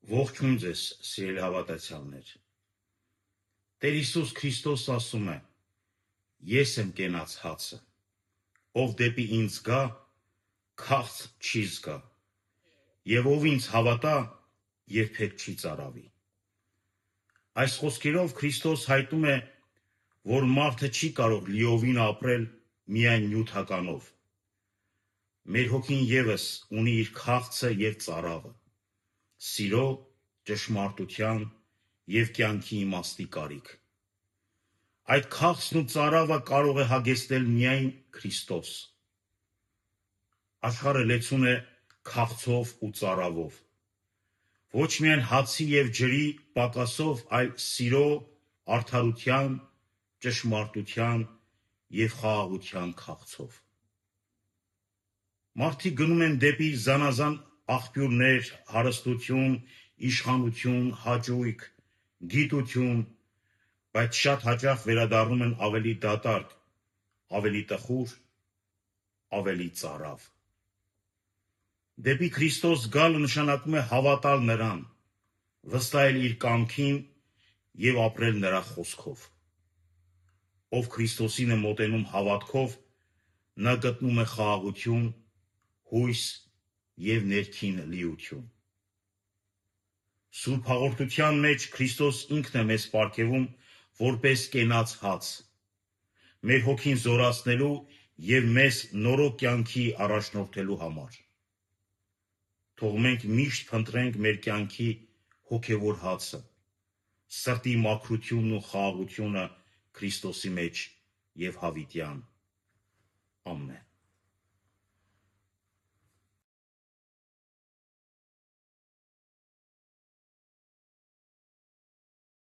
Ողջույն ձեզ, սիրելի հավատացյալներ։ Տեր Հիսուս Քրիստոս ասում է. Ես եմ կենաց հացը, ով դեպի ինձ գա, քաղց չի զգա, եւ ով ինձ հավատա, երբեք չի ծարավի։ Այս խոսքերով Քրիստոս հայտնում է, որ մարդը չի կարող լիովին ապրել միայն նյութականով։ Մեր հոգին ևս ունի իր քաղցը եւ ծարավը, սիրո, ճշմարտության եւ կյանքի իմաստի կարիք։ Այդ քաղցն ու ծարավը կարող է հագեցնել միայն Քրիստոս։ Աշխարհը լեցուն է քաղցով ու ծարավով, ոչ միայն հացի եւ ջրի պակասով, այլ սիրո, արդարության, ճշմարտության եւ խաղաղության քաղցով։ Մարդիկ գնում են դեպի զանազան աղբյուրներ, հարստություն, իշխանություն, հաճույք, գիտություն, բայց շատ հաճախ վերադառնում են ավելի դատարկ, ավելի տխուր, ավելի ծարավ։ Դեպի Քրիստոս գալը նշանակում է հավատալ նրան, վստահել իր կամքին եւ ապրել նրա խոսքով։ Ով Քրիստոսին է մոտենում հավատքով, նա գտնում է խաղաղություն, հույս եւ ներքին լիություն։ Սուրբ հաղորդության մեջ Քրիստոս ինքն է մեզ պարգևում որպես կենաց հաց, մեր հոգին զորացնելու եւ մեզ նորոգ կյանքի առաջնորդելու համար։ Թող մենք միշտ փնտրենք մեր կյանքի հոգևոր հացը, սրտի մաքրությունն ու խաղաղությունը Քրիստոսի մեջ եւ հավիտյան։ Ամեն։